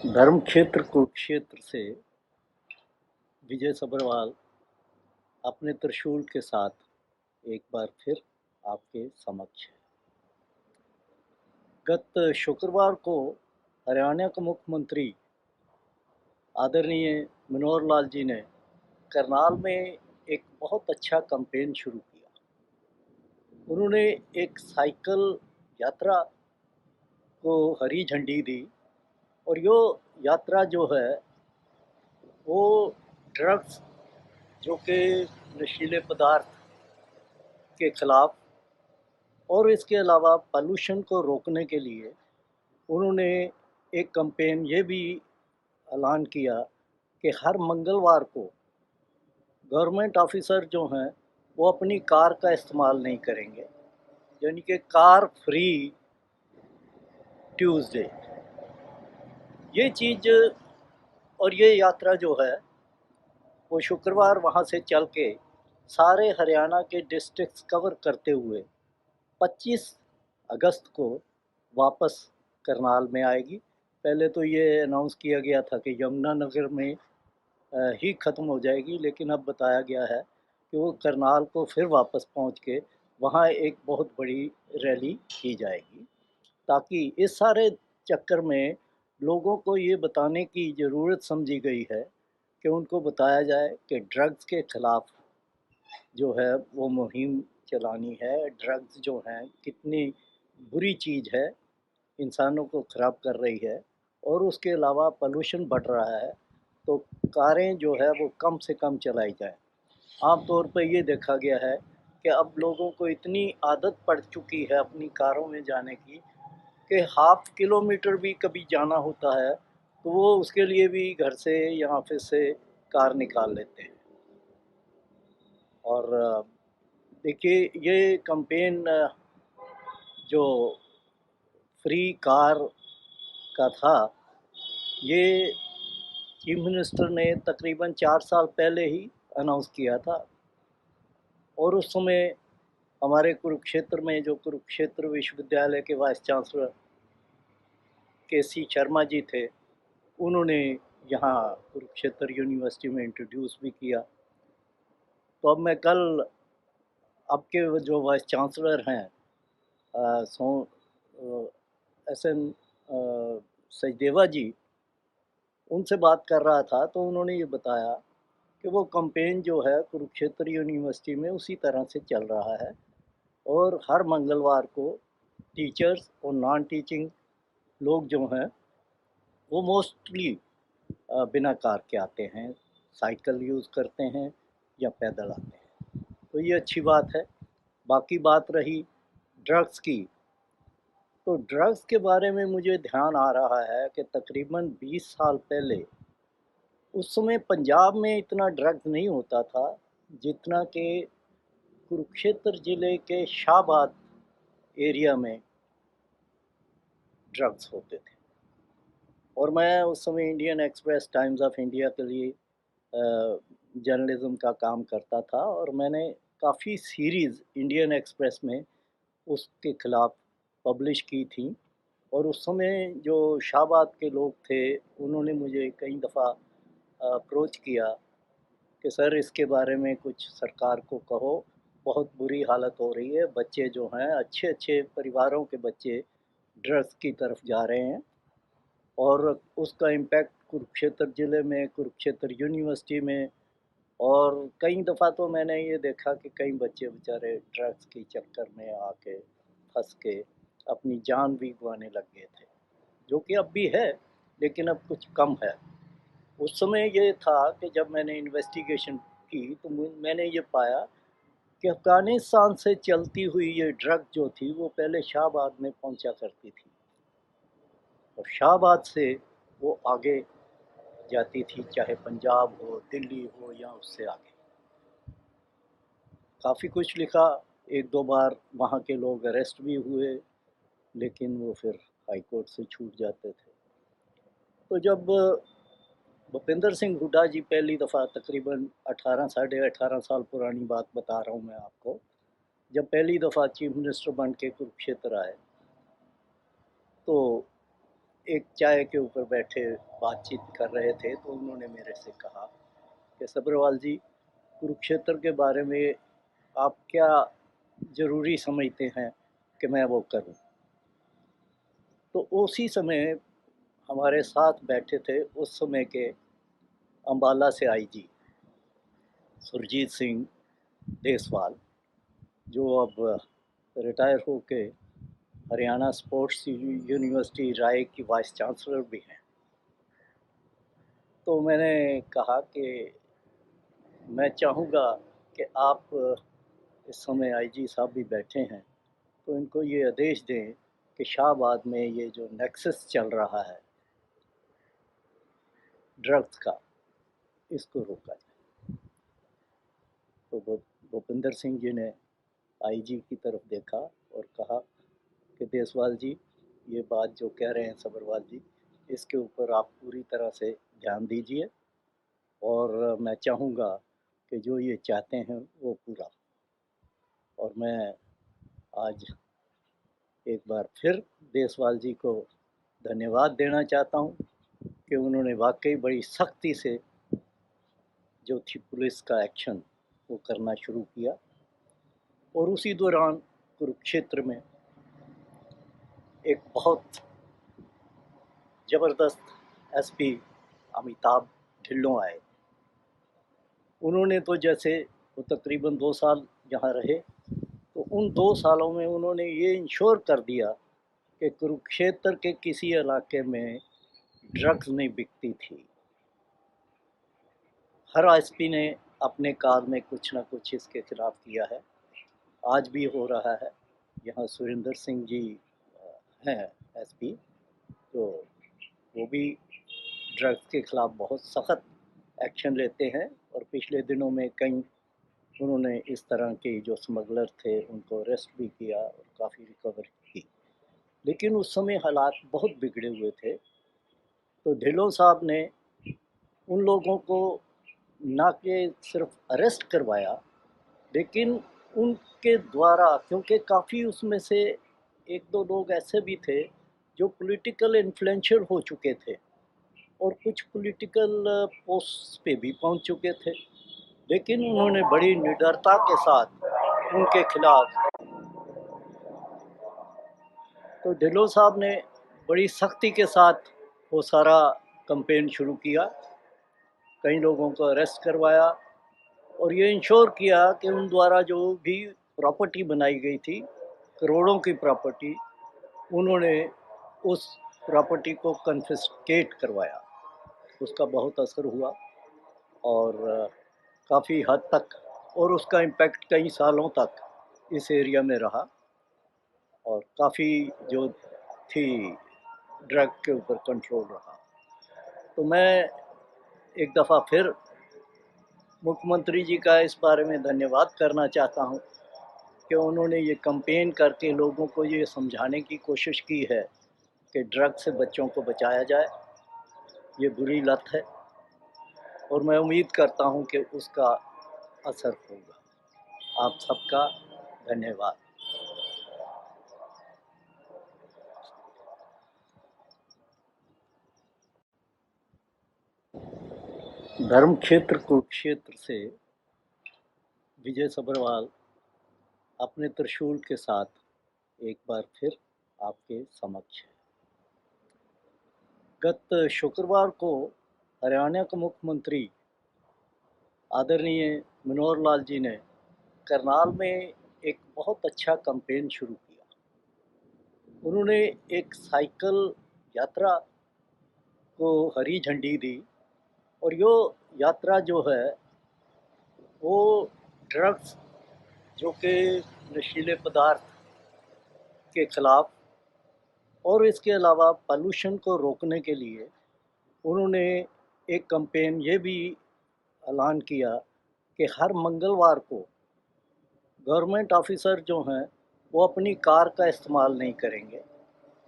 धर्म क्षेत्र कुरुक्षेत्र से विजय सभरवाल अपने त्रिशूल के साथ एक बार फिर आपके समक्ष है। गत शुक्रवार को हरियाणा के मुख्यमंत्री आदरणीय मनोहर लाल जी ने करनाल में एक बहुत अच्छा कैंपेन शुरू किया। उन्होंने एक साइकिल यात्रा को हरी झंडी दी और यो यात्रा जो है वो ड्रग्स जो कि नशीले पदार्थ के खिलाफ और इसके अलावा पॉल्यूशन को रोकने के लिए उन्होंने एक कैंपेन ये भी ऐलान किया कि हर मंगलवार को गवर्नमेंट ऑफिसर जो हैं वो अपनी कार का इस्तेमाल नहीं करेंगे, यानी कि कार फ्री ट्यूसडे। ये चीज़ और ये यात्रा जो है वो शुक्रवार वहाँ से चल के सारे हरियाणा के डिस्ट्रिक्ट्स कवर करते हुए 25 अगस्त को वापस करनाल में आएगी। पहले तो ये अनाउंस किया गया था कि यमुनानगर में ही ख़त्म हो जाएगी, लेकिन अब बताया गया है कि वो करनाल को फिर वापस पहुंच के वहाँ एक बहुत बड़ी रैली की जाएगी, ताकि इस सारे चक्कर में लोगों को ये बताने की ज़रूरत समझी गई है कि उनको बताया जाए कि ड्रग्स के ख़िलाफ़ जो है वो मुहिम चलानी है। ड्रग्स जो हैं कितनी बुरी चीज़ है, इंसानों को ख़राब कर रही है और उसके अलावा पॉल्यूशन बढ़ रहा है, तो कारें जो है वो कम से कम चलाई जाएँ। आम तौर पे ये देखा गया है कि अब लोगों को इतनी आदत पड़ चुकी है अपनी कारों में जाने की कि हाफ़ किलोमीटर भी कभी जाना होता है तो वो उसके लिए भी घर से या ऑफिस से कार निकाल लेते हैं। और देखिए ये कैंपेन जो फ्री कार का था, ये चीफ मिनिस्टर ने तकरीबन 4 साल पहले ही अनाउंस किया था और उस समय हमारे कुरुक्षेत्र में जो कुरुक्षेत्र विश्वविद्यालय के vice chancellor KC. Sharma ji थे, उन्होंने यहाँ कुरुक्षेत्र यूनिवर्सिटी में इंट्रोड्यूस भी किया। तो अब मैं कल आपके जो वाइस चांसलर हैं एस एन सचदेवा जी, उनसे बात कर रहा था तो उन्होंने ये बताया कि वो कैंपेन जो है कुरुक्षेत्र यूनिवर्सिटी में उसी तरह से चल रहा है और हर मंगलवार को टीचर्स और नॉन टीचिंग लोग जो हैं वो मोस्टली बिना कार के आते हैं, साइकिल यूज़ करते हैं या पैदल आते हैं, तो ये अच्छी बात है। बाकी बात रही ड्रग्स की, तो ड्रग्स के बारे में मुझे ध्यान आ रहा है कि तकरीबन 20 साल पहले उस समय पंजाब में इतना ड्रग्स नहीं होता था जितना कि कुरुक्षेत्र ज़िले के शाहबाद एरिया में ड्रग्स होते थे। और मैं उस समय Indian express times of India के लिए जर्नलिज़्म का काम करता था और मैंने काफ़ी सीरीज़ इंडियन एक्सप्रेस में उसके ख़िलाफ़ पब्लिश की थी और उस समय जो शाहबाद के लोग थे उन्होंने मुझे कई दफ़ा अप्रोच किया कि सर इसके बारे में कुछ सरकार को कहो, बहुत बुरी हालत हो रही है, बच्चे जो हैं अच्छे-अच्छे परिवारों के बच्चे ड्रग्स की तरफ जा रहे हैं और उसका इम्पैक्ट कुरुक्षेत्र ज़िले में, कुरुक्षेत्र यूनिवर्सिटी में और कई दफ़ा तो मैंने ये देखा कि कई बच्चे बेचारे ड्रग्स के चक्कर में आके फँस के अपनी जान भी गँवाने लग गए थे, जो कि अब भी है, लेकिन अब कुछ कम है। उस समय ये था कि जब मैंने इन्वेस्टिगेशन की तो मैंने ये पाया कि अफ़गानिस्तान से चलती हुई ये ड्रग जो थी वो पहले शाहबाद में पहुंचा करती थी और शाहबाद से वो आगे जाती थी, चाहे पंजाब हो, दिल्ली हो या उससे आगे। काफ़ी कुछ लिखा, 1-2 बार वहाँ के लोग अरेस्ट भी हुए, लेकिन वो फिर हाई कोर्ट से छूट जाते थे। तो जब भूपेंद्र सिंह हुड्डा जी पहली दफ़ा तकरीबन 18 साढ़े 18 साल पुरानी बात बता रहा हूँ मैं आपको, जब पहली दफ़ा चीफ मिनिस्टर बन के कुरुक्षेत्र आए, तो एक चाय के ऊपर बैठे बातचीत कर रहे थे, तो उन्होंने मेरे से कहा कि सब्रवाल जी, कुरुक्षेत्र के बारे में आप क्या ज़रूरी समझते हैं कि मैं वो करूं? तो उसी समय हमारे साथ बैठे थे उस समय के अम्बाला से आईजी सुरजीत सिंह देसवाल, जो अब रिटायर होके हरियाणा स्पोर्ट्स यूनिवर्सिटी राय की वाइस चांसलर भी हैं। तो मैंने कहा कि मैं चाहूँगा कि आप इस समय आईजी साहब भी बैठे हैं, तो इनको ये आदेश दें कि शाहबाद में ये जो नेक्सस चल रहा है ड्रग्स का, इसको रोका जाए। तो भूपिंदर सिंह जी ने आईजी की तरफ देखा और कहा कि देसवाल जी, ये बात जो कह रहे हैं सब्रवाल जी, इसके ऊपर आप पूरी तरह से ध्यान दीजिए और मैं चाहूँगा कि जो ये चाहते हैं वो पूरा। और मैं आज एक बार फिर देसवाल जी को धन्यवाद देना चाहता हूँ कि उन्होंने वाकई बड़ी सख्ती से जो थी पुलिस का एक्शन वो करना शुरू किया। और उसी दौरान कुरुक्षेत्र में एक बहुत ज़बरदस्त एसपी अमिताभ ढिल्लों आए। उन्होंने तो जैसे वो तकरीबन 2 साल यहाँ रहे, तो उन 2 सालों में उन्होंने ये इंश्योर कर दिया कि कुरुक्षेत्र के किसी इलाके में ड्रग्स नहीं बिकती थी। हर एसपी ने अपने काल में कुछ ना कुछ इसके खिलाफ किया है। आज भी हो रहा है। यहाँ सुरेंद्र सिंह जी हैं एसपी, तो वो भी ड्रग्स के खिलाफ बहुत सख्त एक्शन लेते हैं और पिछले दिनों में कई उन्होंने इस तरह के जो स्मगलर थे उनको अरेस्ट भी किया और काफ़ी रिकवर की। लेकिन उस समय हालात बहुत बिगड़े हुए थे, तो ढिल्लों साहब ने उन लोगों को ना कि सिर्फ अरेस्ट करवाया, लेकिन उनके द्वारा, क्योंकि काफ़ी उसमें से 1-2 लोग ऐसे भी थे जो पॉलिटिकल इन्फ्लुएंशियल हो चुके थे और कुछ पॉलिटिकल पोस्ट पे भी पहुंच चुके थे, लेकिन उन्होंने बड़ी निडरता के साथ उनके खिलाफ, तो ढिल्लों साहब ने बड़ी सख्ती के साथ वो सारा कैंपेन शुरू किया। कई लोगों को अरेस्ट करवाया और ये इंश्योर किया कि उन द्वारा जो भी प्रॉपर्टी बनाई गई थी, करोड़ों की प्रॉपर्टी, उन्होंने उस प्रॉपर्टी को कन्फिस्केट करवाया। उसका बहुत असर हुआ और काफ़ी हद तक, और उसका इम्पैक्ट कई सालों तक इस एरिया में रहा और काफ़ी जो थी ड्रग के ऊपर कंट्रोल रहा। तो मैं एक दफ़ा फिर मुख्यमंत्री जी का इस बारे में धन्यवाद करना चाहता हूँ कि उन्होंने ये कैंपेन करके लोगों को ये समझाने की कोशिश की है कि ड्रग से बच्चों को बचाया जाए, ये बुरी लत है और मैं उम्मीद करता हूँ कि उसका असर होगा। आप सबका धन्यवाद। धर्म क्षेत्र कुरुक्षेत्र से विजय सब्रवाल अपने त्रिशूल के साथ एक बार फिर आपके समक्ष है। गत शुक्रवार को हरियाणा के मुख्यमंत्री आदरणीय मनोहर लाल जी ने करनाल में एक बहुत अच्छा कैंपेन शुरू किया। उन्होंने एक साइकिल यात्रा को हरी झंडी दी और यो यात्रा जो है वो ड्रग्स, जो कि नशीले पदार्थ के खिलाफ, और इसके अलावा पॉल्यूशन को रोकने के लिए उन्होंने एक कैंपेन ये भी ऐलान किया कि हर मंगलवार को गवर्नमेंट ऑफिसर जो हैं वो अपनी कार का इस्तेमाल नहीं करेंगे,